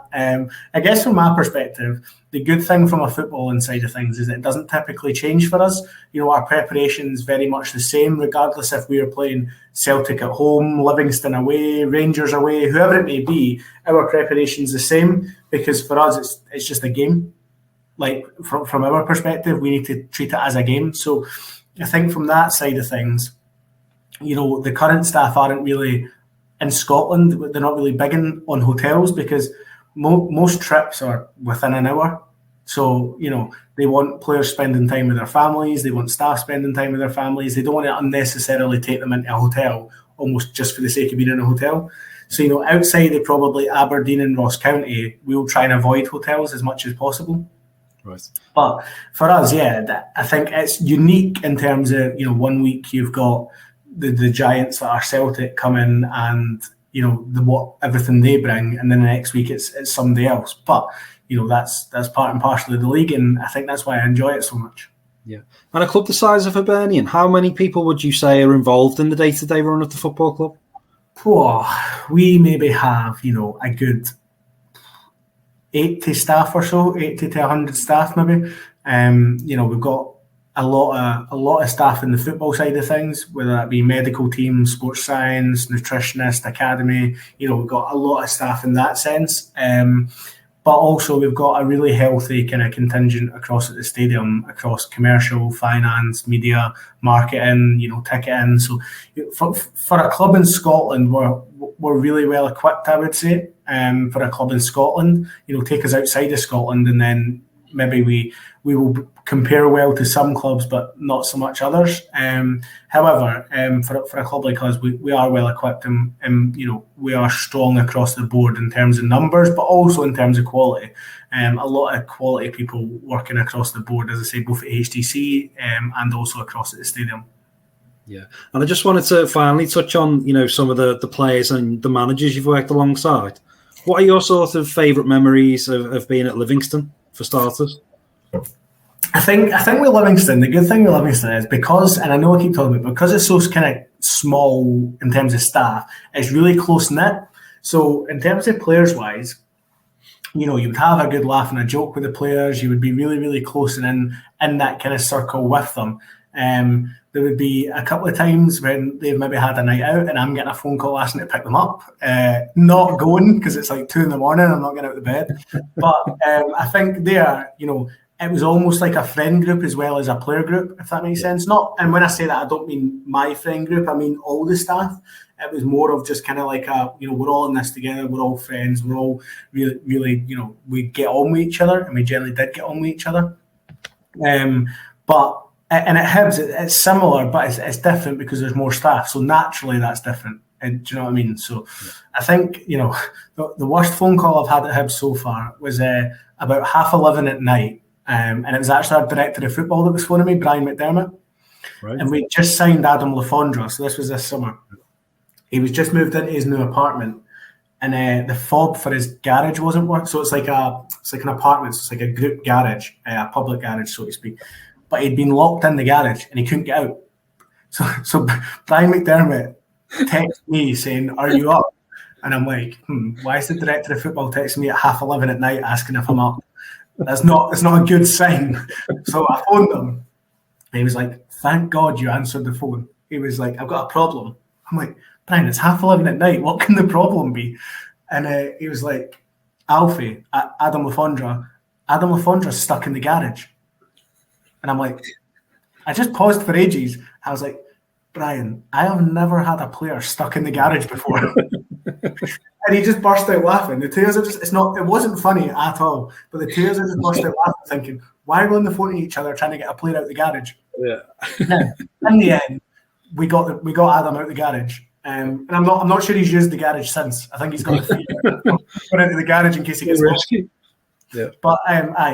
Speaker 2: I guess from my perspective, the good thing from a footballing side of things is that it doesn't typically change for us. Our preparation is very much the same, regardless if we are playing Celtic at home, Livingston away, Rangers away, whoever it may be. Our preparation is the same, because for us it's just a game. Like from our perspective, we need to treat it as a game. So I think from that side of things, the current staff aren't really in Scotland. They're not really big on hotels, because most trips are within an hour. So, they want players spending time with their families. They want staff spending time with their families. They don't want to unnecessarily take them into a hotel almost just for the sake of being in a hotel. So, outside of probably Aberdeen and Ross County, we'll try and avoid hotels as much as possible.
Speaker 1: Right. But
Speaker 2: for us, I think it's unique in terms of, 1 week you've got the giants that are Celtic come in and, what everything they bring, and then the next week it's somebody else. But, that's part and parcel of the league, and I think that's why I enjoy it so much.
Speaker 1: Yeah. And a club the size of Hibernian, how many people would you say are involved in the day-to-day run of the football club?
Speaker 2: We maybe have, a good 80 staff or so, 80 to 100 staff maybe. We've got a lot of staff in the football side of things, whether that be medical team, sports science, nutritionist, academy. We've got a lot of staff in that sense. But also we've got a really healthy kind of contingent across at the stadium, across commercial, finance, media, marketing, ticketing. So for a club in Scotland, we're really well equipped, I would say. For a club in Scotland, take us outside of Scotland, and then maybe we will compare well to some clubs, but not so much others. However, for a club like us, we are well equipped, and we are strong across the board in terms of numbers, but also in terms of quality. A lot of quality people working across the board, as I say, both at HTC and also across at the stadium.
Speaker 1: Yeah, and I just wanted to finally touch on some of the players and the managers you've worked alongside. What are your sort of favourite memories of being at Livingston, for starters?
Speaker 2: I think with Livingston, the good thing with Livingston is because, and I know I keep talking about it, because it's so kind of small in terms of staff, it's really close knit. So in terms of players wise, you would have a good laugh and a joke with the players. You would be really, really close and in that kind of circle with them. There would be a couple of times when they've maybe had a night out and I'm getting a phone call asking to pick them up. Not going because it's like 2 a.m. I'm not getting out of bed. But I think there, it was almost like a friend group as well as a player group, if that makes sense. And when I say that, I don't mean my friend group. I mean all the staff. It was more of just kind of like we're all in this together. We're all friends. We're all really, really, we get on with each other, and we generally did get on with each other. And at Hibs, it's similar, but it's different because there's more staff. So naturally, that's different. And do you know what I mean? So I think, the worst phone call I've had at Hibs so far was about 11:30 at night. And it was actually our director of football that was phoning me, Brian McDermott. Right. And we just signed Adam Lafondra. So this was this summer. He was just moved into his new apartment. And the fob for his garage wasn't working. So it's like an apartment. So it's like a group garage, a public garage, so to speak. But he'd been locked in the garage and he couldn't get out. So Brian McDermott texted me saying, "Are you up?" And I'm like, why is the director of football texting me at 11:30 at night asking if I'm up? It's not a good sign. So I phoned him. And he was like, "Thank God you answered the phone." He was like, "I've got a problem." I'm like, "Brian, it's 11:30 at night. What can the problem be?" And he was like, "Alfie, Adam Lafondra's stuck in the garage." And I'm like, I just paused for ages. I was like, "Brian, I have never had a player stuck in the garage before." And he just burst out laughing. The tears are just, it wasn't funny at all, but the tears are just burst out laughing, thinking, why are we on the phone to each other trying to get a player out the garage? Yeah. Now, in the end, we got Adam out the garage. And I'm not sure he's used the garage since. I think he's got the feet put into the garage in case he gets lost. Yeah. But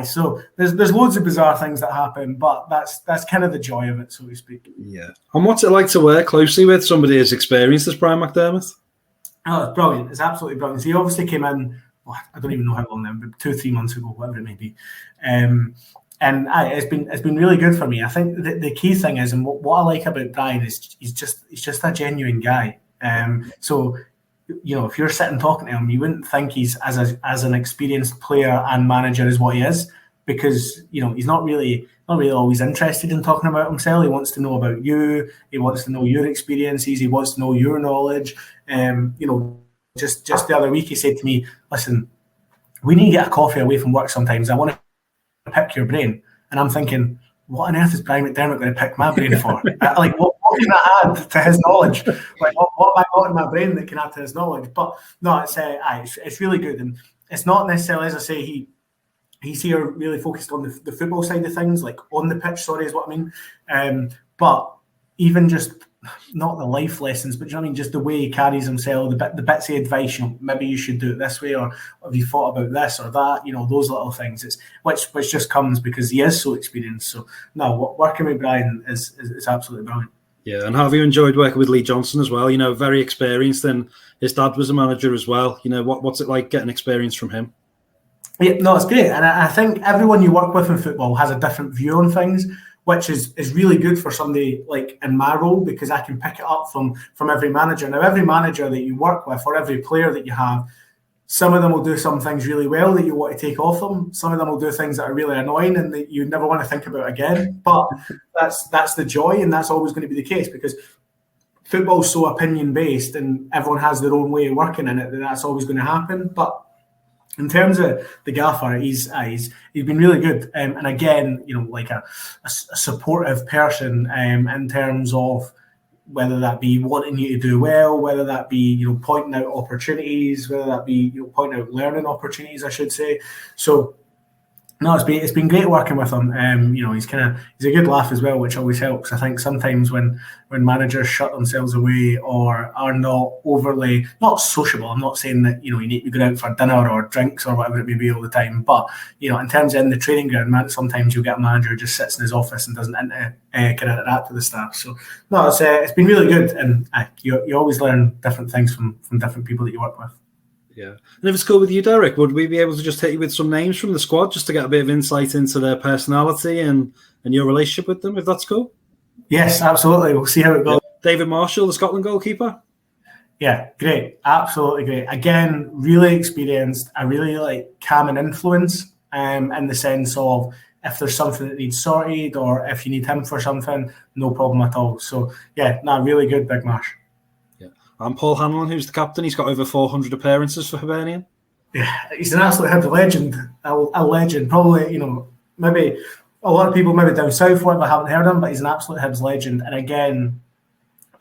Speaker 2: so there's loads of bizarre things that happen, but that's kind of the joy of it, so to speak.
Speaker 1: Yeah. And what's it like to work closely with somebody as experienced as Brian McDermott?
Speaker 2: Oh, it's brilliant. It's absolutely brilliant. So he obviously came in, I don't even know how long now, but 2 or 3 months ago, whatever it may be. And it's been really good for me. I think the key thing is, and what I like about Brian is he's just a genuine guy. So if you're sitting talking to him, you wouldn't think he's as an experienced player and manager as what he is, because he's not really always interested in talking about himself. He wants to know about you. He wants to know your experiences. He wants to know your knowledge. Just the other week he said to me, "Listen, we need to get a coffee away from work sometimes. I want to pick your brain." And I'm thinking, what on earth is Brian McDermott going to pick my brain for? Like, what can I add to his knowledge? Like, what have I got in my brain that can add to his knowledge? But no, it's really good, and it's not necessarily, as I say, he's here really focused on the football side of things, like on the pitch. Sorry, is what I mean. But even just not the life lessons, but you know what I mean, just the way he carries himself, the bits of advice, maybe you should do it this way, or have you thought about this or that, those little things. It's which just comes because he is so experienced. So no, working with Brian is absolutely brilliant.
Speaker 1: Yeah, and have you enjoyed working with Lee Johnson as well? Very experienced, and his dad was a manager as well. What's it like getting experience from him?
Speaker 2: Yeah, no, it's great, and I think everyone you work with in football has a different view on things. which is really good for somebody like in my role, because I can pick it up from every manager. Now, every manager that you work with or every player that you have, some of them will do some things really well that you want to take off them. Some of them will do things that are really annoying and that you never want to think about again. But that's the joy, and that's always going to be the case, because football's so opinion-based and everyone has their own way of working in it, that's always going to happen. But in terms of the gaffer, he's been really good. And again, like a supportive person in terms of whether that be wanting you to do well, whether that be pointing out opportunities, whether that be pointing out learning opportunities, I should say. So no, it's been great working with him. He's a good laugh as well, which always helps. I think sometimes when managers shut themselves away or are not overly not sociable, I'm not saying that you need to go out for dinner or drinks or whatever it may be all the time, but in terms of in the training ground, sometimes you'll get a manager who just sits in his office and doesn't interact with the staff. So no, it's been really good, and you always learn different things from different people that you work with.
Speaker 1: Yeah. And if it's cool with you, Derek, would we be able to just hit you with some names from the squad just to get a bit of insight into their personality and your relationship with them, if that's cool?
Speaker 2: Yes, absolutely. We'll see how it goes.
Speaker 1: Yeah. David Marshall, the Scotland goalkeeper?
Speaker 2: Yeah, great. Absolutely great. Again, really experienced. I really like calming influence in the sense of if there's something that needs sorted or if you need him for something, no problem at all. So, yeah, really good, Big Marsh.
Speaker 1: And Paul Hanlon, who's the captain, he's got over 400 appearances for Hibernian.
Speaker 2: Yeah, he's an absolute Hibs legend. A legend. Probably, maybe a lot of people maybe down south haven't heard him, but he's an absolute Hibs legend. And again,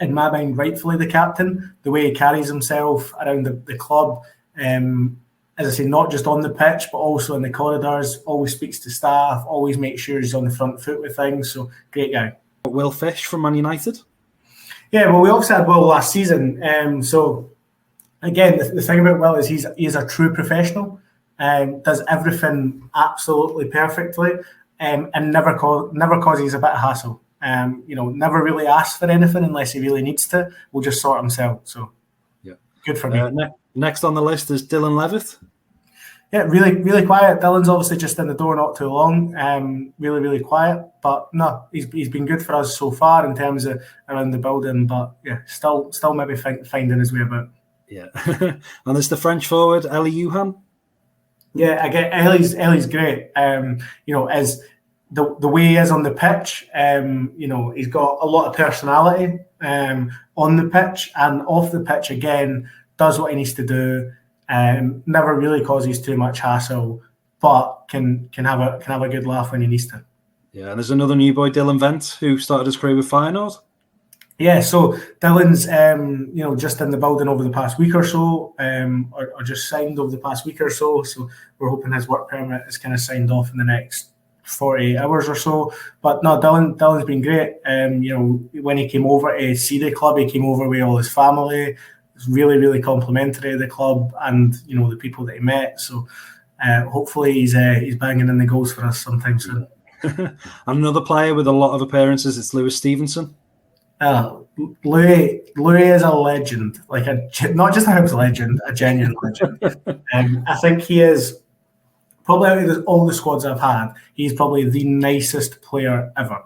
Speaker 2: in my mind, rightfully the captain, the way he carries himself around the club, as I say, not just on the pitch, but also in the corridors, always speaks to staff, always makes sure he's on the front foot with things. So, great guy.
Speaker 1: Will Fish from Man United?
Speaker 2: Yeah, well, we also had Will last season. So, again, the thing about Will is he's a true professional, does everything absolutely perfectly, and never causes a bit of hassle. Never really asks for anything unless he really needs to. We'll just sort himself. So, yeah, good for me.
Speaker 1: Next on the list is Dylan Levitt.
Speaker 2: Yeah, really, really quiet. Dylan's obviously just in the door not too long. Really, really quiet. But no, he's been good for us so far in terms of around the building. But yeah, still maybe finding his way about.
Speaker 1: Yeah, and there's the French forward Elie Youhan.
Speaker 2: Yeah, again, Ellie's great. As the way he is on the pitch, he's got a lot of personality on the pitch and off the pitch. Again, does what he needs to do. Never really causes too much hassle, but can have a good laugh when he needs to.
Speaker 1: Yeah, and there's another new boy, Dylan Vent, who started his career with Feyenoord.
Speaker 2: Yeah, so Dylan's just in the building over the past week or so, or just signed over the past week or so. So we're hoping his work permit is kind of signed off in the next 48 hours or so. But no, Dylan's been great. When he came over to see the club, he came over with all his family. It's really, really complimentary of the club and the people that he met. So hopefully he's banging in the goals for us sometime soon.
Speaker 1: And another player with a lot of appearances is Lewis Stevenson.
Speaker 2: Louis is a legend, not just a Hibs legend, a genuine legend. I think he is probably out of all the squads I've had, he's probably the nicest player ever.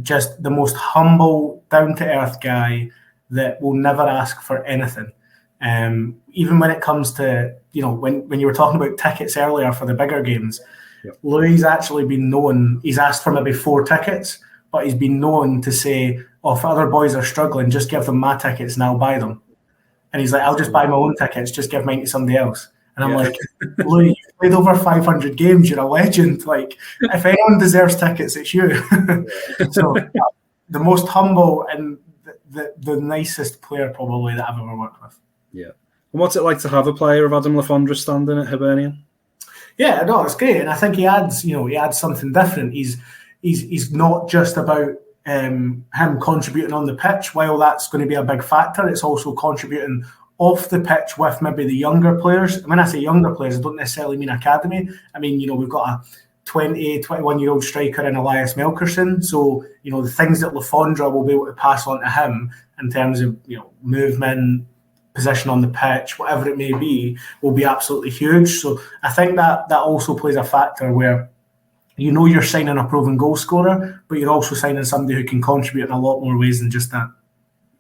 Speaker 2: Just the most humble, down to earth guy that will never ask for anything. Even when it comes to when you were talking about tickets earlier for the bigger games. Yep. Louis actually been known, he's asked for maybe 4 tickets, but he's been known to say, if other boys are struggling, just give them my tickets and I'll buy them. And he's like, I'll just buy my own tickets, just give mine to somebody else. And I'm like, Louis, you've played over 500 games, you're a legend. If anyone deserves tickets, it's you. So the most humble and the nicest player probably that I've ever worked with.
Speaker 1: Yeah. And what's it like to have a player of Adam Lafondra standing at Hibernian?
Speaker 2: Yeah, no, it's great, and I think he adds something different. He's not just about him contributing on the pitch. While that's going to be a big factor, it's also contributing off the pitch with maybe the younger players. When I say younger players, I don't necessarily mean academy. I mean, we've got a 20, 21-year-old striker in Elias Melkerson. So, the things that Lafondra will be able to pass on to him in terms of, movement, position on the pitch, whatever it may be, will be absolutely huge. So I think that also plays a factor where you know you're signing a proven goal scorer, but you're also signing somebody who can contribute in a lot more ways than just that.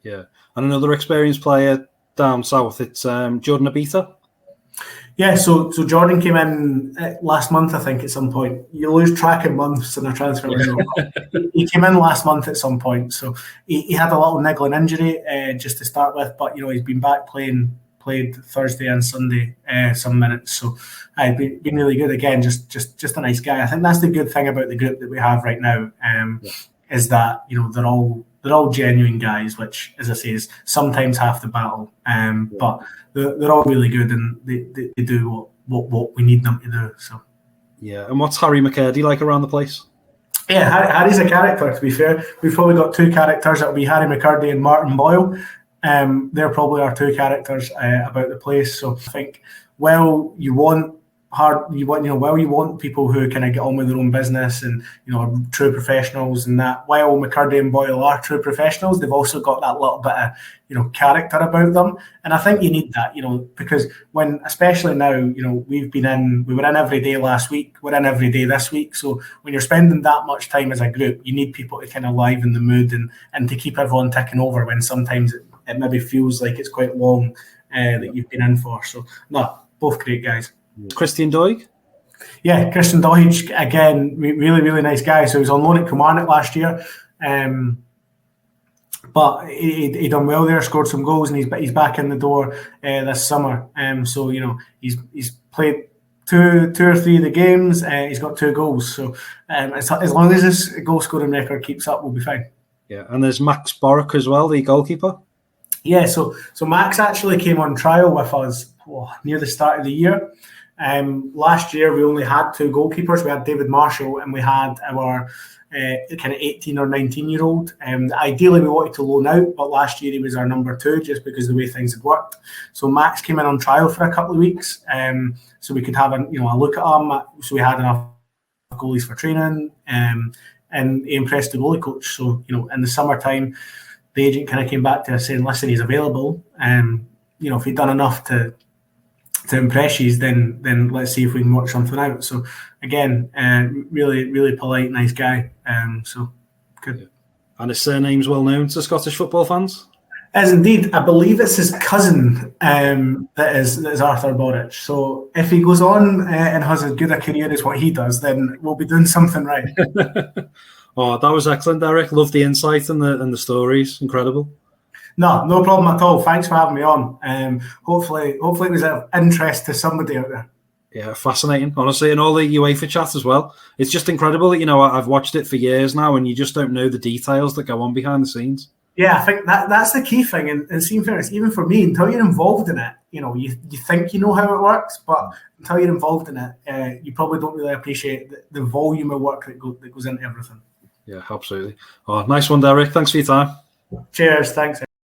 Speaker 1: Yeah. And another experienced player down south, it's Jordan Abita.
Speaker 2: Yeah, so Jordan came in last month, I think, at some point. You lose track of months in a transfer window. He came in last month at some point, so he had a little niggling injury just to start with, but he's been back played Thursday and Sunday some minutes, so been really good again. Just a nice guy. I think that's the good thing about the group that we have right now, is that they're all genuine guys, which, as I say, is sometimes half the battle. But they're all really good, and they do what we need them to do. So
Speaker 1: yeah. And what's Harry McCurdy like around the place?
Speaker 2: Yeah, Harry's a character, to be fair. We've probably got two characters. It'll be Harry McCurdy and Martin Boyle. They're probably our two characters about the place. So I think, you want people who kind of get on with their own business and are true professionals, and that while McCurdy and Boyle are true professionals, they've also got that little bit of character about them. And I think you need that, because especially now, we were in every day last week, we're in every day this week. So when you're spending that much time as a group, you need people to kind of liven the mood and to keep everyone ticking over when sometimes it maybe feels like it's quite long that you've been in for. So no, both great guys.
Speaker 1: Christian Doig?
Speaker 2: Yeah, Christian Doig, again, really, really nice guy. So he was on loan at Kilmarnock last year, but he done well there, scored some goals, and he's back in the door this summer. So he's played two or three of the games. He's got 2 goals. So as long as this goal scoring record keeps up, we'll be fine.
Speaker 1: Yeah, and there's Max Borek as well, the goalkeeper.
Speaker 2: Yeah, so Max actually came on trial with us near the start of the year. Last year we only had 2 goalkeepers. We had David Marshall and we had our kind of 18 or 19-year-old. Ideally we wanted to loan out, but last year he was our number 2 just because of the way things had worked. So Max came in on trial for a couple of weeks, so we could have a look at him. So we had enough goalies for training, and he impressed the goalie coach. So in the summertime, the agent kind of came back to us saying, listen, he's available. If he'd done enough to impress you, then let's see if we can work something out. So again, really, really polite, nice guy. So good.
Speaker 1: And his surname's well known to Scottish football fans?
Speaker 2: As indeed, I believe it's his cousin that is Arthur Borich. So if he goes on and has as good a career as what he does, then we'll be doing something right.
Speaker 1: Oh, that was excellent, Derek. Loved the insight and the stories. Incredible.
Speaker 2: No problem at all. Thanks for having me on. Hopefully it was of interest to somebody out there.
Speaker 1: Yeah, fascinating, honestly, and all the UEFA chat as well. It's just incredible that I've watched it for years now, and you just don't know the details that go on behind the scenes.
Speaker 2: Yeah, I think that's the key thing. And seeing fairness, even for me, until you're involved in it, you think you know how it works, but until you're involved in it, you probably don't really appreciate the volume of work that goes into everything.
Speaker 1: Yeah, absolutely. Oh, nice one, Derek. Thanks for your time.
Speaker 2: Cheers. Thanks.